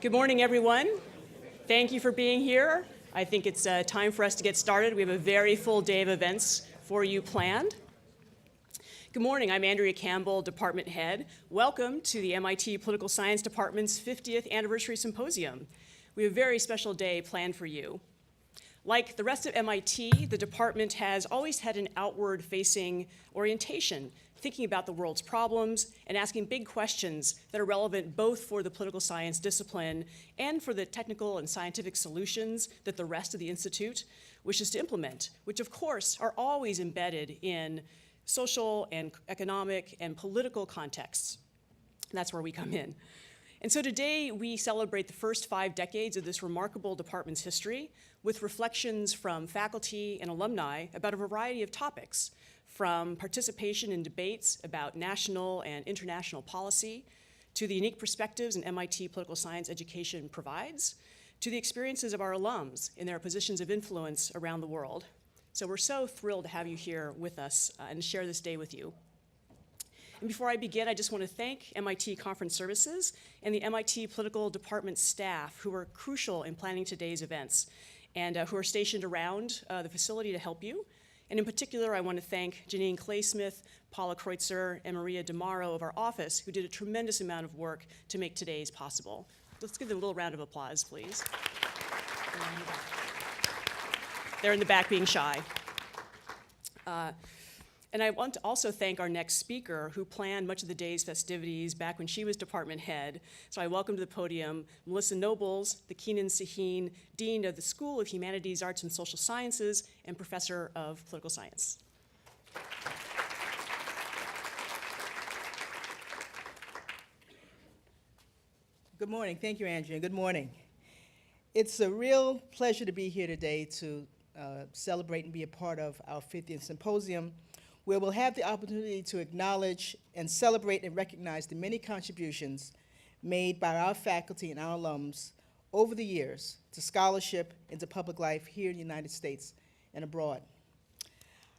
Good morning, everyone. Thank you for being here. I think it's time for us to get started. We have a very full day of events for you planned. Good morning, I'm Andrea Campbell, Department Head. Welcome to the MIT Political Science Department's 50th Anniversary Symposium. We have a very special day planned for you. Like the rest of MIT, the department has always had an outward-facing orientation, thinking about the world's problems and asking big questions that are relevant both for the political science discipline and for the technical and scientific solutions that the rest of the institute wishes to implement, which of course are always embedded in social and economic and political contexts. And that's where we come in. And so today we celebrate the first 5 decades of this remarkable department's history with reflections from faculty and alumni about a variety of topics, from participation in debates about national and international policy, to the unique perspectives an MIT political science education provides, to the experiences of our alums in their positions of influence around the world. So we're so thrilled to have you here with us and share this day with you. And before I begin, I just want to thank MIT Conference Services and the MIT Political Department staff who were crucial in planning today's events and who are stationed around the facility to help you. And in particular, I want to thank Janine Claysmith, Paula Kreutzer, and Maria DeMaro of our office, who did a tremendous amount of work to make today's possible. Let's give them a little round of applause, please. They're in the back being shy. And I want to also thank our next speaker who planned much of the day's festivities back when she was department head. So I welcome to the podium Melissa Nobles, the Keenan Sahin Dean of the School of Humanities, Arts, and Social Sciences and Professor of Political Science. Good morning. Thank you, Andrea. Good morning. It's a real pleasure to be here today to celebrate and be a part of our 50th Symposium, where we'll have the opportunity to acknowledge and celebrate and recognize the many contributions made by our faculty and our alums over the years to scholarship and to public life here in the United States and abroad.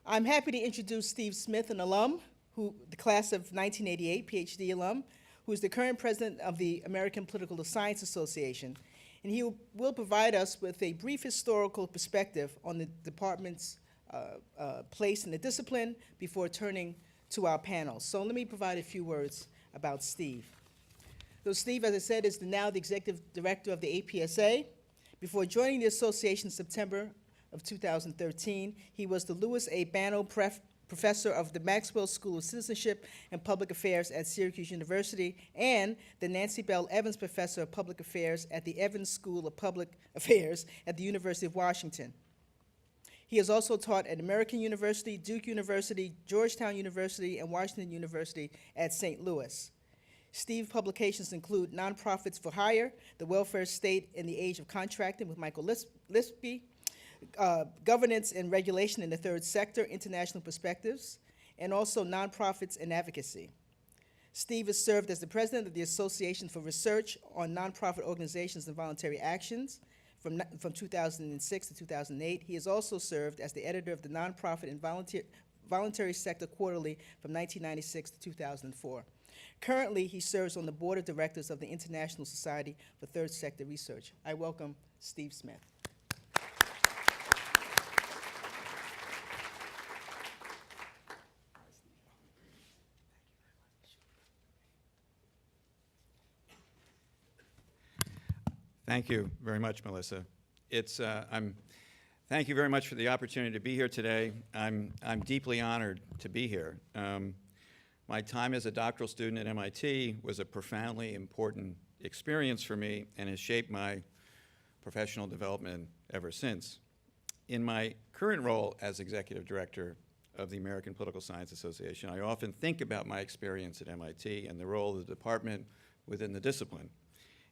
I'm happy to introduce Steve Smith, an alum, the class of 1988, PhD alum, who is the current president of the American Political Science Association. And he will provide us with a brief historical perspective on the department's place in the discipline before turning to our panel. So let me provide a few words about Steve. So Steve, as I said, is now the executive director of the APSA. Before joining the association in September of 2013, he was the Louis A. Bano Professor of the Maxwell School of Citizenship and Public Affairs at Syracuse University and the Nancy Bell Evans Professor of Public Affairs at the Evans School of Public Affairs at the University of Washington. He has also taught at American University, Duke University, Georgetown University, and Washington University at St. Louis. Steve's publications include Nonprofits for Hire, The Welfare State in the Age of Contracting with Michael Lispy, Governance and Regulation in the Third Sector, International Perspectives, and also Nonprofits and Advocacy. Steve has served as the president of the Association for Research on Nonprofit Organizations and Voluntary Actions from 2006 to 2008. He has also served as the editor of the Nonprofit and Voluntary Sector Quarterly from 1996 to 2004. Currently, he serves on the board of directors of the International Society for Third Sector Research. I welcome Steve Smith. Thank you very much, Melissa. Thank you very much for the opportunity to be here today. I'm deeply honored to be here. My time as a doctoral student at MIT was a profoundly important experience for me and has shaped my professional development ever since. In my current role as executive director of the American Political Science Association, I often think about my experience at MIT and the role of the department within the discipline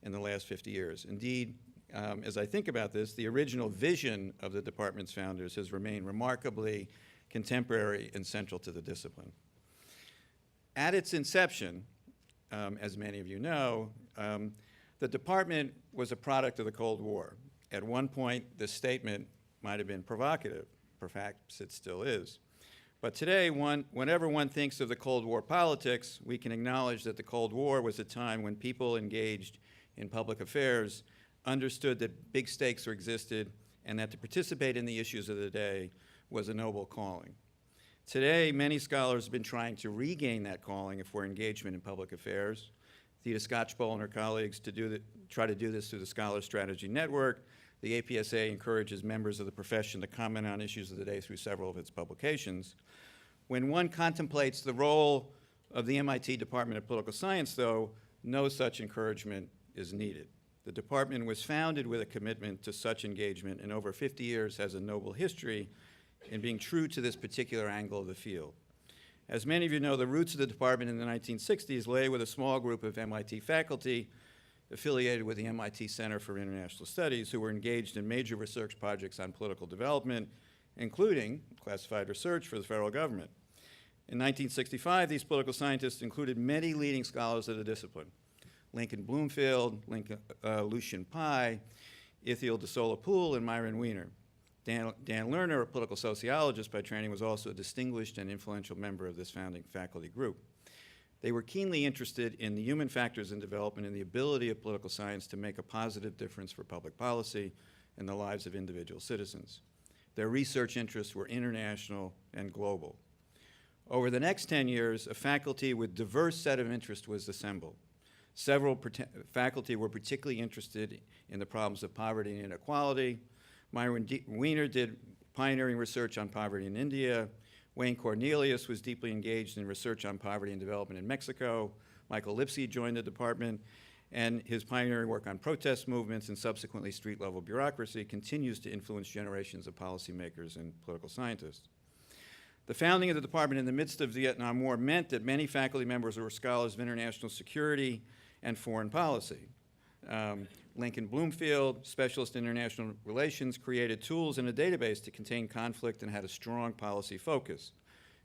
in the last 50 years. Indeed, as I think about this, the original vision of the department's founders has remained remarkably contemporary and central to the discipline. At its inception, as many of you know, the department was a product of the Cold War. At one point, this statement might have been provocative. Perhaps it still is. But today, whenever one thinks of the Cold War politics, we can acknowledge that the Cold War was a time when people engaged in public affairs understood that big stakes existed and that to participate in the issues of the day was a noble calling. Today, many scholars have been trying to regain that calling for engagement in public affairs. Theda Scotchbowl and her colleagues try to do this through the Scholar Strategy Network. The APSA encourages members of the profession to comment on issues of the day through several of its publications. When one contemplates the role of the MIT Department of Political Science, though, no such encouragement is needed. The department was founded with a commitment to such engagement and over 50 years has a noble history in being true to this particular angle of the field. As many of you know, the roots of the department in the 1960s lay with a small group of MIT faculty affiliated with the MIT Center for International Studies who were engaged in major research projects on political development, including classified research for the federal government. In 1965, these political scientists included many leading scholars of the discipline: Lincoln Bloomfield, Lucian Pye, Ithiel de Sola-Pool, and Myron Weiner. Dan Lerner, a political sociologist by training, was also a distinguished and influential member of this founding faculty group. They were keenly interested in the human factors in development and the ability of political science to make a positive difference for public policy and the lives of individual citizens. Their research interests were international and global. Over the next 10 years, a faculty with diverse set of interests was assembled. Several faculty were particularly interested in the problems of poverty and inequality. Myron Weiner did pioneering research on poverty in India. Wayne Cornelius was deeply engaged in research on poverty and development in Mexico. Michael Lipsey joined the department, and his pioneering work on protest movements and subsequently street-level bureaucracy continues to influence generations of policymakers and political scientists. The founding of the department in the midst of the Vietnam War meant that many faculty members were scholars of international security and foreign policy. Lincoln Bloomfield, specialist in international relations, created tools and a database to contain conflict and had a strong policy focus.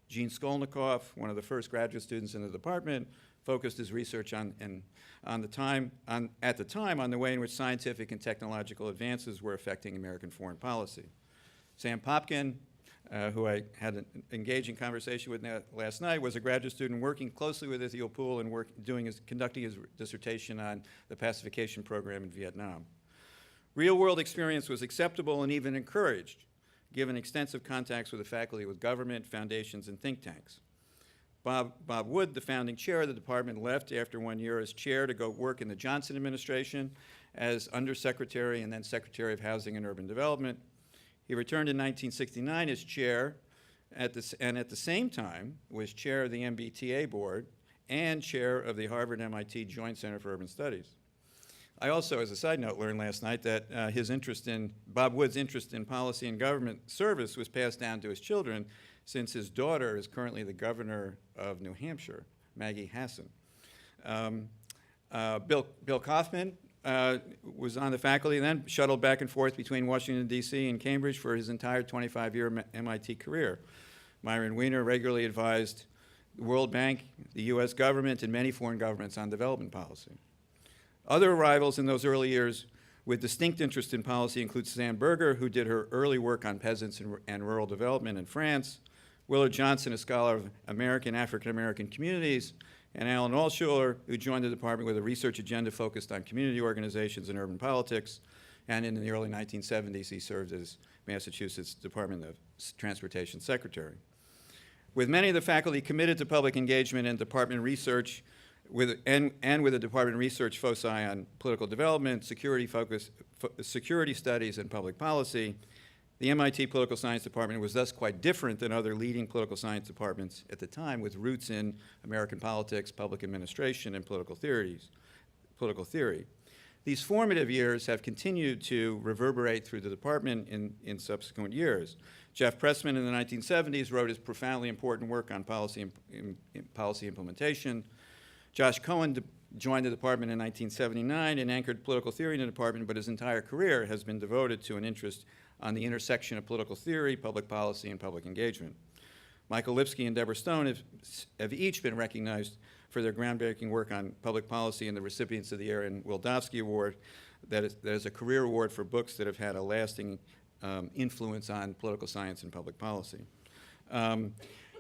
Gene Skolnikoff, one of the first graduate students in the department, focused his research at the time on the way in which scientific and technological advances were affecting American foreign policy. Sam Popkin, who I had an engaging conversation with last night, was a graduate student working closely with Ithiel Pool and conducting his dissertation on the pacification program in Vietnam. Real-world experience was acceptable and even encouraged, given extensive contacts with the faculty, with government, foundations, and think tanks. Bob Wood, the founding chair of the department, left after 1 year as chair to go work in the Johnson administration as undersecretary and then secretary of Housing and Urban Development. He returned in 1969 as chair, and at the same time was chair of the MBTA board and chair of the Harvard-MIT Joint Center for Urban Studies. I also, as a side note, learned last night that Bob Wood's interest in policy and government service was passed down to his children, since his daughter is currently the governor of New Hampshire, Maggie Hassan. Bill Kaufman was on the faculty and then shuttled back and forth between Washington, D.C. and Cambridge for his entire 25-year MIT career. Myron Weiner regularly advised the World Bank, the U.S. government, and many foreign governments on development policy. Other arrivals in those early years with distinct interest in policy include Suzanne Berger, who did her early work on peasants and rural development in France, Willard Johnson, a scholar of African-American communities, and Alan Altshuler, who joined the department with a research agenda focused on community organizations and urban politics. And in the early 1970s, he served as Massachusetts Department of Transportation Secretary. With many of the faculty committed to public engagement and department research, with the department research foci on political development, security studies, and public policy, the MIT Political Science Department was thus quite different than other leading political science departments at the time, with roots in American politics, public administration, and political theory. These formative years have continued to reverberate through the department in subsequent years. Jeff Pressman in the 1970s wrote his profoundly important work on policy implementation. Josh Cohen joined the department in 1979 and anchored political theory in the department, but his entire career has been devoted to an interest on the intersection of political theory, public policy, and public engagement. Michael Lipsey and Deborah Stone have each been recognized for their groundbreaking work on public policy and the recipients of the Aaron Wildavsky Award. That is a career award for books that have had a lasting influence on political science and public policy.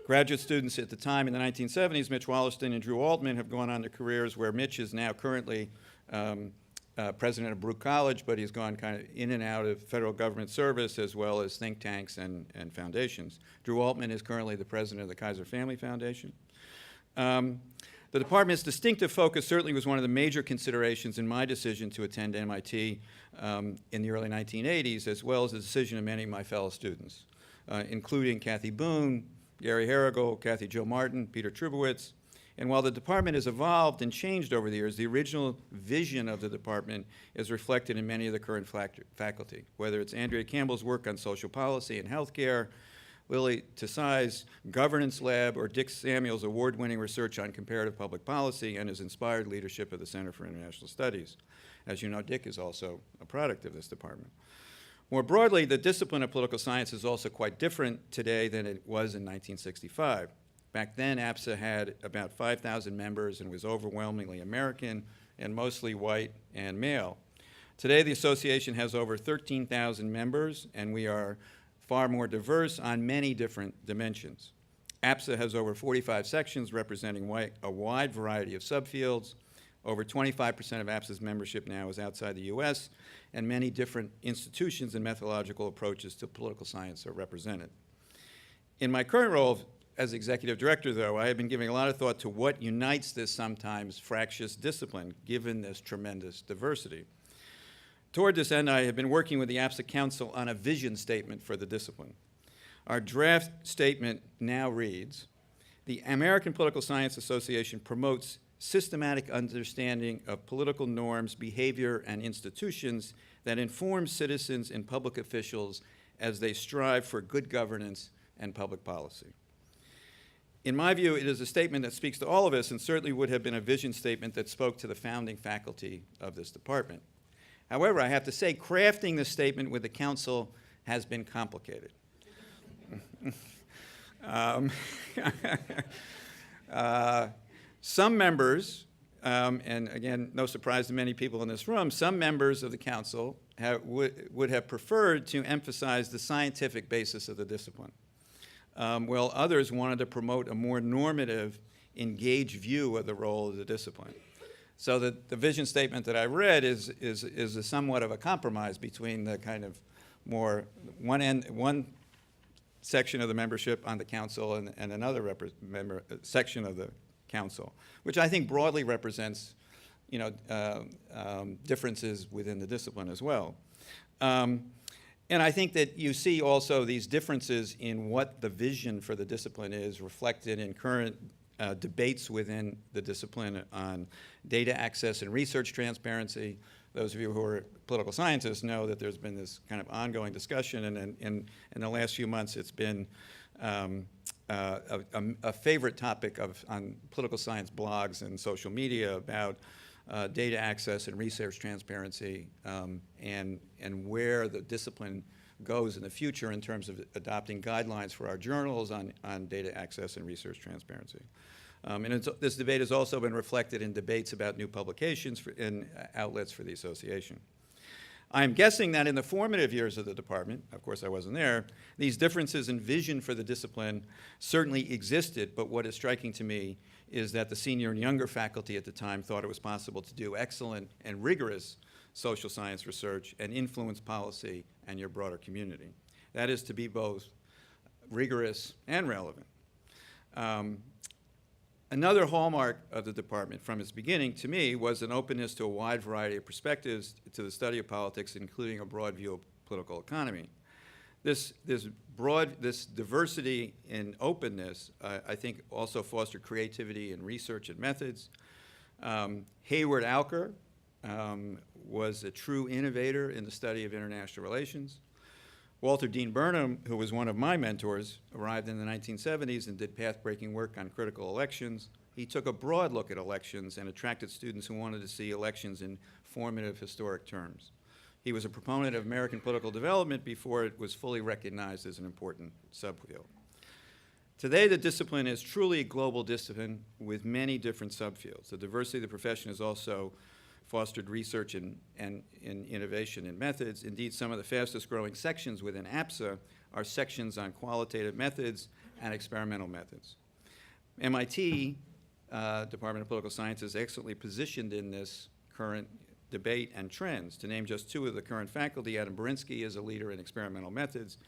Graduate students at the time in the 1970s, Mitch Wallerstein and Drew Altman, have gone on to careers where Mitch is now currently president of Brooke College, but he's gone kind of in and out of federal government service as well as think tanks and foundations. Drew Altman is currently the president of the Kaiser Family Foundation. The department's distinctive focus certainly was one of the major considerations in my decision to attend MIT in the early 1980s, as well as the decision of many of my fellow students, including Kathy Boone, Gary Harrigal, Kathy Jo Martin, Peter Trubowitz. And while the department has evolved and changed over the years, the original vision of the department is reflected in many of the current faculty, whether it's Andrea Campbell's work on social policy and healthcare, Lily Tsai's governance lab, or Dick Samuel's award-winning research on comparative public policy and his inspired leadership of the Center for International Studies. As you know, Dick is also a product of this department. More broadly, the discipline of political science is also quite different today than it was in 1965. Back then, APSA had about 5,000 members and was overwhelmingly American and mostly white and male. Today, the association has over 13,000 members, and we are far more diverse on many different dimensions. APSA has over 45 sections representing a wide variety of subfields. Over 25% of APSA's membership now is outside the US, and many different institutions and methodological approaches to political science are represented. In my current role as executive director, though, I have been giving a lot of thought to what unites this sometimes fractious discipline, given this tremendous diversity. Toward this end, I have been working with the APSA Council on a vision statement for the discipline. Our draft statement now reads, "The American Political Science Association promotes systematic understanding of political norms, behavior, and institutions that inform citizens and public officials as they strive for good governance and public policy." In my view, it is a statement that speaks to all of us and certainly would have been a vision statement that spoke to the founding faculty of this department. However, I have to say, crafting this statement with the council has been complicated. Some members, and again, no surprise to many people in this room, some members of the council would have preferred to emphasize the scientific basis of the discipline, while others wanted to promote a more normative, engaged view of the role of the discipline. So the vision statement that I read is a somewhat of a compromise between the kind of more one section of the membership on the council and another section of the council, which I think broadly represents, differences within the discipline as well. And I think that you see also these differences in what the vision for the discipline is reflected in current debates within the discipline on data access and research transparency. Those of you who are political scientists know that there's been this kind of ongoing discussion, and in the last few months it's been a favorite topic on political science blogs and social media about data access and research transparency, and where the discipline goes in the future in terms of adopting guidelines for our journals on data access and research transparency. This debate has also been reflected in debates about new publications and outlets for the association. I'm guessing that in the formative years of the department, of course I wasn't there, these differences in vision for the discipline certainly existed, but what is striking to me is that the senior and younger faculty at the time thought it was possible to do excellent and rigorous social science research and influence policy and your broader community. That is to be both rigorous and relevant. Another hallmark of the department from its beginning, to me, was an openness to a wide variety of perspectives to the study of politics, including a broad view of political economy. This diversity and openness, I think, also fostered creativity in research and methods. Hayward Alker was a true innovator in the study of international relations. Walter Dean Burnham, who was one of my mentors, arrived in the 1970s and did path-breaking work on critical elections. He took a broad look at elections and attracted students who wanted to see elections in formative historic terms. He was a proponent of American political development before it was fully recognized as an important subfield. Today, the discipline is truly a global discipline with many different subfields. The diversity of the profession has also fostered research and innovation in methods. Indeed, some of the fastest growing sections within APSA are sections on qualitative methods and experimental methods. MIT, Department of Political Science, is excellently positioned in this current debate, and trends. To name just two of the current faculty, Adam Berinsky is a leader in experimental methods,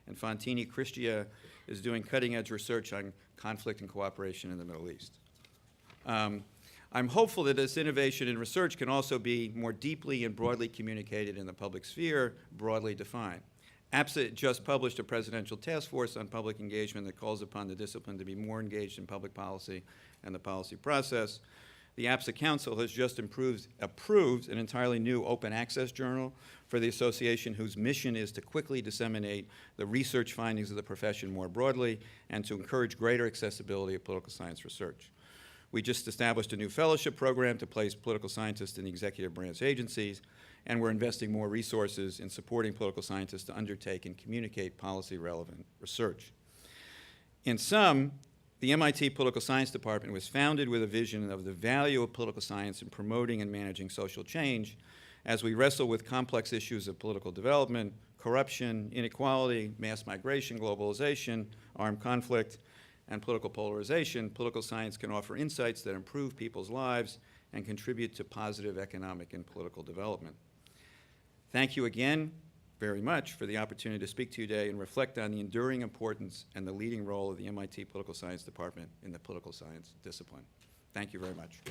and Fontini Cristia is doing cutting-edge research on conflict and cooperation in the Middle East. I'm hopeful that this innovation in research can also be more deeply and broadly communicated in the public sphere, broadly defined. APSA just published a presidential task force on public engagement that calls upon the discipline to be more engaged in public policy and the policy process. The APSA Council has just approved an entirely new open access journal for the association, whose mission is to quickly disseminate the research findings of the profession more broadly and to encourage greater accessibility of political science research. We just established a new fellowship program to place political scientists in the executive branch agencies, and we're investing more resources in supporting political scientists to undertake and communicate policy-relevant research. In sum, the MIT Political Science Department was founded with a vision of the value of political science in promoting and managing social change as we wrestle with complex issues of political development, corruption, inequality, mass migration, globalization, armed conflict, and political polarization. Political science can offer insights that improve people's lives and contribute to positive economic and political development. Thank you again very much for the opportunity to speak to you today and reflect on the enduring importance and the leading role of the MIT Political Science Department in the political science discipline. Thank you very much.